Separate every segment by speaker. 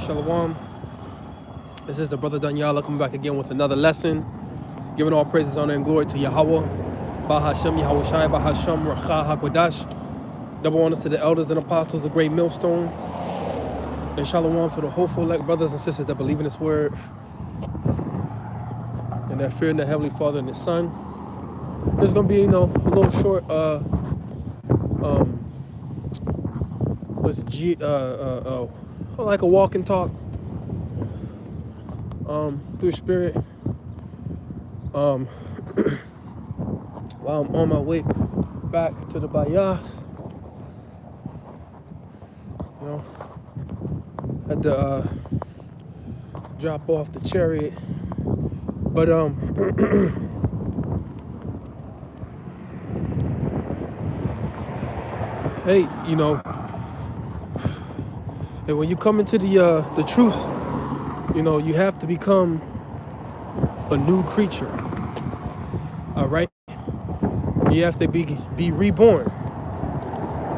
Speaker 1: Shalom. This is the brother Danyala coming back again with another lesson. Giving all praises, honor, and glory to Yahweh. Bahashem Yahweh Shai, Bahashem Racha HaKodash. Double honors to the elders and apostles, the great millstone. And shalom to the hopeful elect brothers and sisters that believe in this word and that fear in the Heavenly Father and His Son. There's going to be, a little short, like a walk and talk, through spirit, while I'm on my way back to the Bayath. Had to drop off the chariot, but hey, and when you come into the truth, you have to become a new creature. All right, you have to be reborn.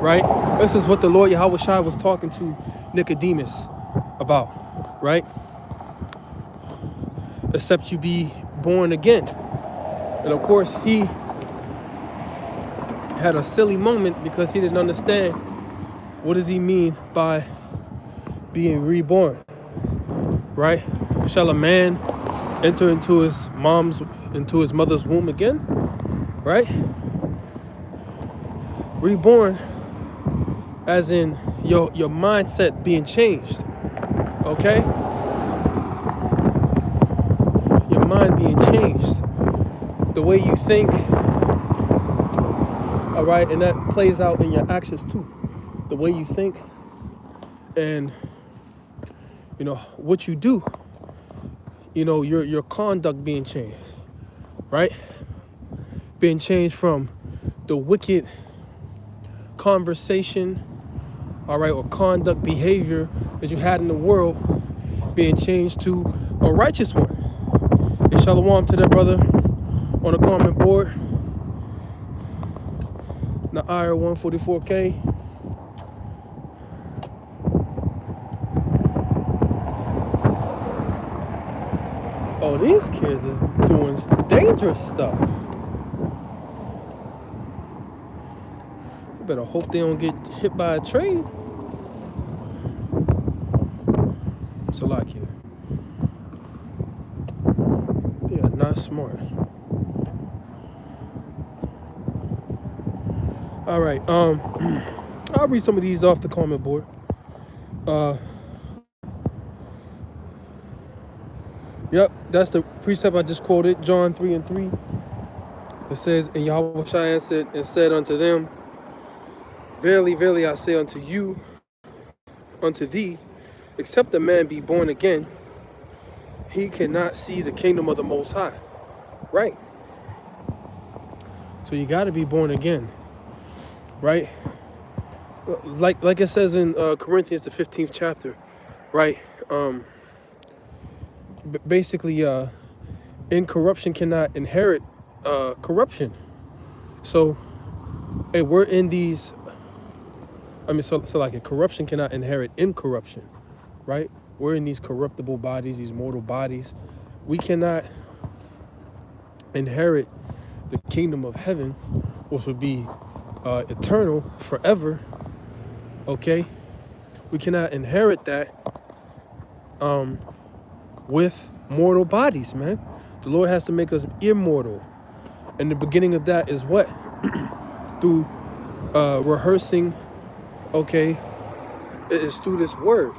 Speaker 1: Right, this is what the Lord Yahweh Shai was talking to Nicodemus about, right? Except you be born again. And of course, he had a silly moment because he didn't understand what does he mean by being reborn, right? Shall a man enter into his mother's womb again, right? Reborn as in your mindset being changed, okay? Your mind being changed, the way you think, all right? And that plays out in your actions too. The way you think and, what you do, your conduct being changed, right? Being changed from the wicked conversation, all right, or conduct, behavior that you had in the world, being changed to a righteous one. And shalom to that brother on the comment board. The IR 144K. Oh, these kids is doing dangerous stuff. You better hope they don't get hit by a train. Salakia. They are not smart. All right. I'll read some of these off the comment board. Yep, that's the precept I just quoted, John 3:3. It says, and Yahweh Shai answered and said unto them, verily, verily, I say unto you, unto thee, except a man be born again, he cannot see the kingdom of the Most High. Right? So you got to be born again. Right? Like it says in Corinthians, the 15th chapter. Right? Basically, incorruption cannot inherit corruption. So, hey, we're in these. So like, corruption cannot inherit incorruption, right? We're in these corruptible bodies, these mortal bodies. We cannot inherit the kingdom of heaven, which would be eternal, forever. Okay, we cannot inherit that with mortal bodies, man. The Lord has to make us immortal, and the beginning of that is what? Through rehearsing. Okay, it is through this word,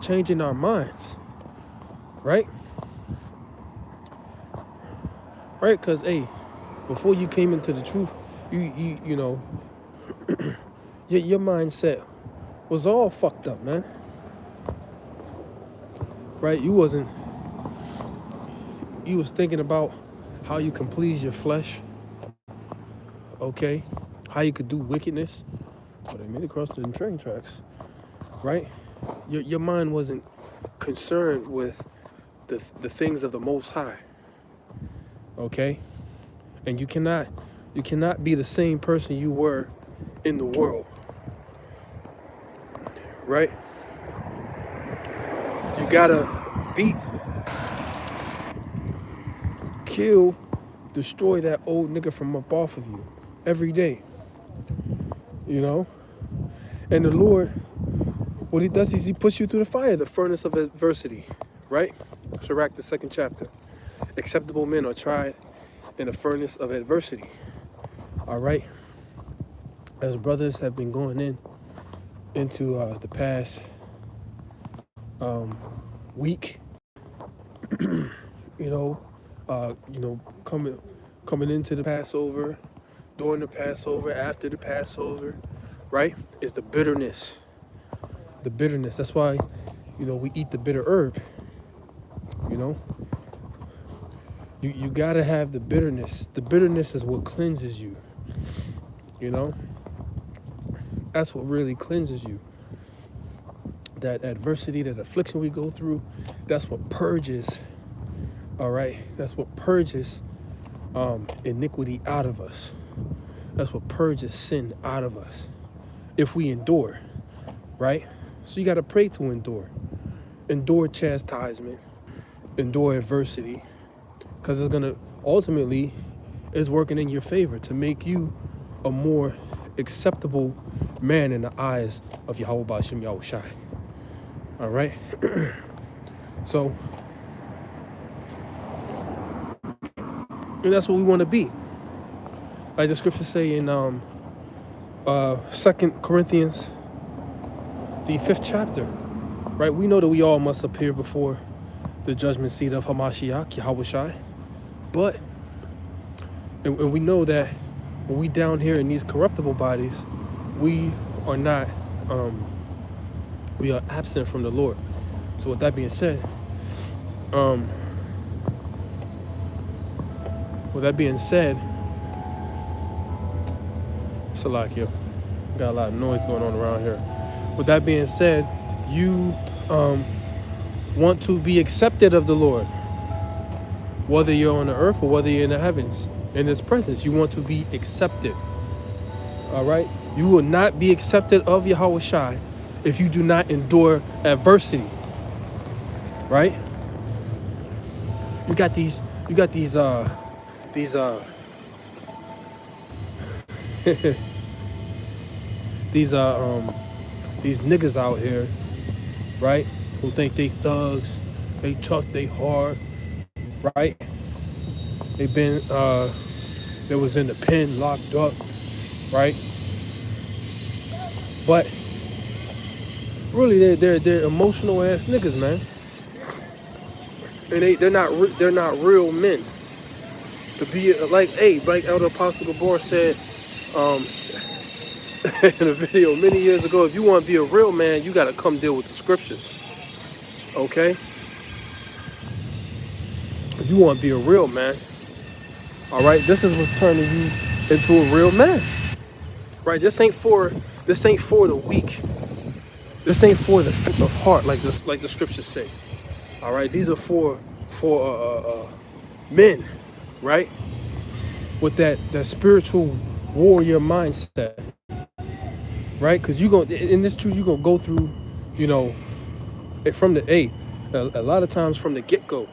Speaker 1: changing our minds, right? Right, because, hey, before you came into the truth, your mindset was all fucked up, man. Right, you was thinking about how you can please your flesh, okay? How you could do wickedness. But I made it across to the train tracks, right? Your mind wasn't concerned with the things of the Most High, okay? And you cannot be the same person you were in the world, right? You gotta beat, kill, destroy that old nigga from up off of you every day. You know? And the Lord, what he does is he puts you through the fire, the furnace of adversity. Right? Sirach, the 2nd chapter. Acceptable men are tried in the furnace of adversity. All right? As brothers have been going into the past week, coming into the Passover, during the Passover, after the Passover, right? Is the bitterness. The bitterness. That's why, we eat the bitter herb. You gotta have the bitterness. The bitterness is what cleanses you. That's what really cleanses you. That adversity, that affliction we go through, that's what purges. All right, that's what purges iniquity out of us. That's what purges sin out of us. If we endure, right? So you got to pray to endure. Endure chastisement. Endure adversity. Because it's going to ultimately is working in your favor to make you a more acceptable man in the eyes of Yahweh Ba'ashem Yahushai. All right? So, and that's what we want to be. Like the scriptures say in 2 Corinthians, the 5th chapter, right? We know that we all must appear before the judgment seat of Hamashiach, Yahushai. But, and we know that when we down here in these corruptible bodies, we are not, we are absent from the Lord. So with that being said, Salakia, got a lot of noise going on around here. With that being said, you want to be accepted of the Lord, whether you're on the earth or whether you're in the heavens, in His presence. You want to be accepted. All right? You will not be accepted of Yahweh Shai if you do not endure adversity. Right? You got these these niggas out here, right? Who think they thugs, they tough, they hard, right? They been they was in the pen, locked up, right? But really, they're emotional ass niggas, man. And they're not real men. To be like Elder Apostle Gabor said in a video many years ago, if you want to be a real man, you got to come deal with the scriptures. Okay? If you want to be a real man, all right, this is what's turning you into a real man. Right? This ain't for the weak. This ain't for the faint of heart, like the scriptures say. All right, these are for men, right? With that spiritual warrior mindset, right? Because in this truth, you're gonna go through, from the a lot of times from the get-go,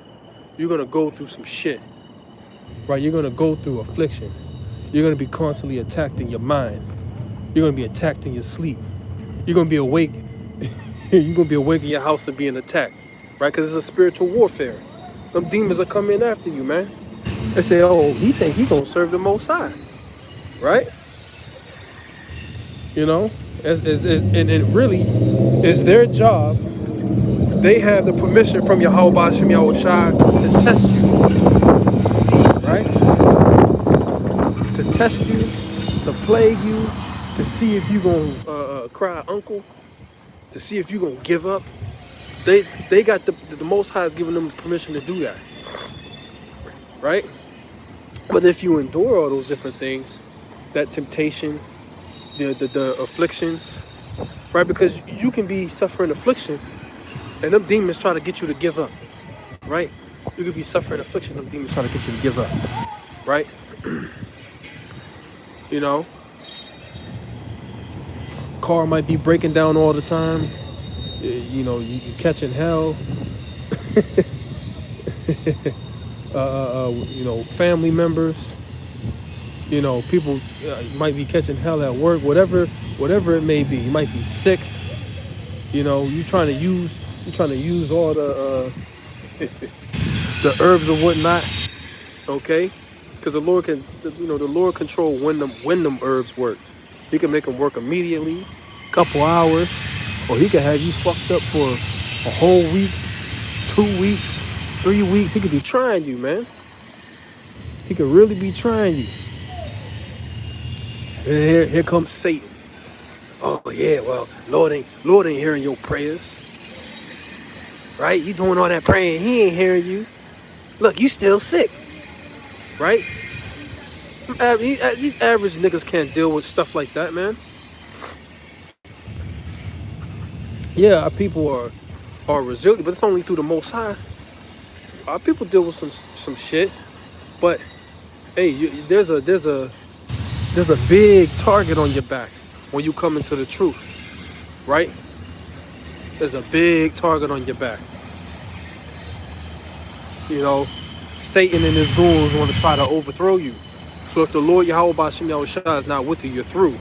Speaker 1: you're gonna go through some shit, right? You're gonna go through affliction. You're gonna be constantly attacked in your mind. You're gonna be attacked in your sleep. You're gonna be awake. You're gonna be awake in your house and being attacked, right? Because it's a spiritual warfare. Them demons are coming after you, man. They say, oh, he think he gonna serve the Most High, right? And it really is their job. They have the permission from Yahweh Ba'ashem Yahushai to test you, right? To test you, to plague you, to see if you gonna cry uncle, to see if you gonna give up. They got the Most High is giving them permission to do that, right? But if you endure all those different things, that temptation, the afflictions, right? Because you can be suffering affliction, and them demons try to get you to give up, right? You could be suffering affliction, them demons try to get you to give up, right? Car might be breaking down all the time. You catching hell. Family members. People might be catching hell at work. Whatever it may be. You might be sick. You trying to use all the herbs and whatnot. Okay, because the Lord control when them herbs work. He can make them work immediately, couple hours, or he can have you fucked up for a whole week, 2 weeks, 3 weeks. He could be trying you, man. He could really be trying you. And here comes Satan. Oh yeah, well, Lord ain't hearing your prayers, right? You doing all that praying, he ain't hearing you. Look, you still sick, right? These average niggas can't deal with stuff like that, man. Yeah, our people are resilient, but it's only through the Most High. Our people deal with some shit, but hey, there's a big target on your back when you come into the truth, right? There's a big target on your back. Satan and his goons want to try to overthrow you. So if the Lord Yahweh Bashim Yahushua is not with you, you're through.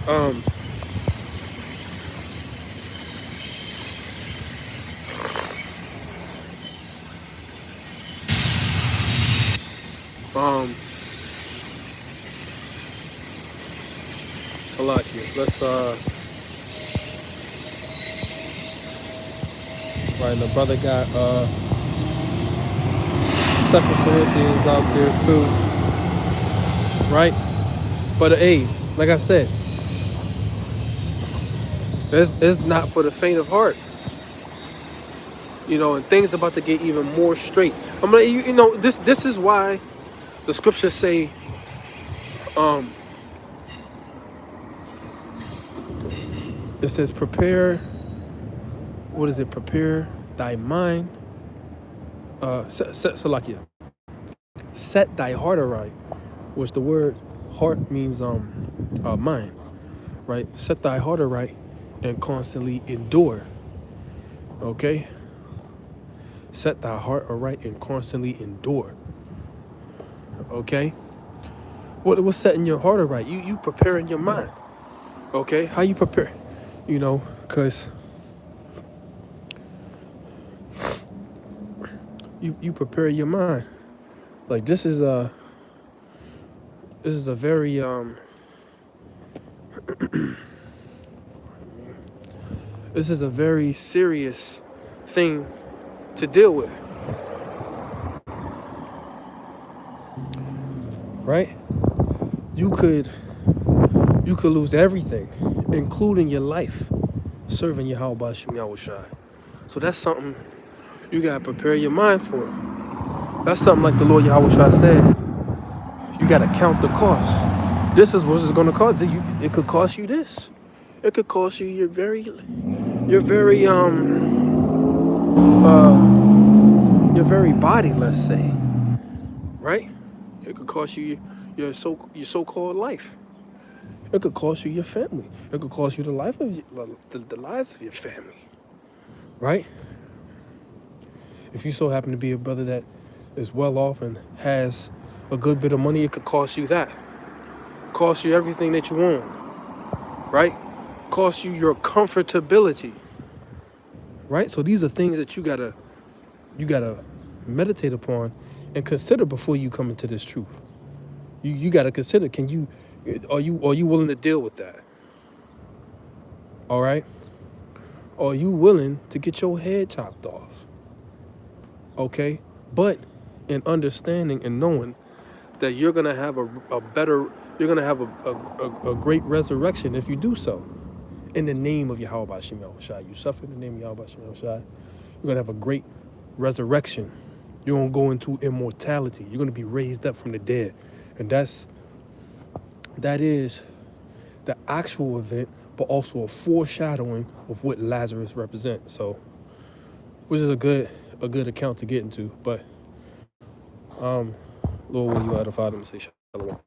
Speaker 1: Um, um, Salakia. Let's right. The brother got 2 Corinthians out there too, right? But hey, like I said, it's not for the faint of heart. And things about to get even more straight. I'm like, this is why the scriptures say, it says, prepare. What is it? Prepare thy mind. Salakia. Set thy heart aright, which the word heart means mind, right? Set thy heart aright and constantly endure. Okay? Set thy heart aright and constantly endure. Okay? What's setting your heart aright? You preparing your mind. Okay? How you prepare? Because you prepare your mind. Like this is a very this is a very serious thing to deal with. Right? You could lose everything, including your life, serving Yahweh Bashim Yahushua. So that's something you gotta prepare your mind for. That's something like the Lord Yahushua said. You gotta count the cost. This is what it's gonna cost. It could cost you this. It could cost you your very body, let's say. Right? It could cost you your so-called life. It could cost you your family. It could cost you the life of the lives of your family. Right? If you so happen to be a brother that is well off and has a good bit of money, it could cost you that. Cost you everything that you own. Right? Cost you your comfortability. Right? So these are things that you gotta meditate upon and consider before you come into this truth. You gotta consider, are you willing to deal with that? All right? Are you willing to get your head chopped off? Okay? But in understanding and knowing that you're gonna have a great resurrection if you do so. In the name of Yahweh Bashim Yahushua. You suffer in the name of Yahweh Bashim Yahushua. You're gonna have a great resurrection. You're gonna go into immortality. You're gonna be raised up from the dead. And that is the actual event, but also a foreshadowing of what Lazarus represents. So, which is a good account to get into. But Lord, will you edify them and say shalom.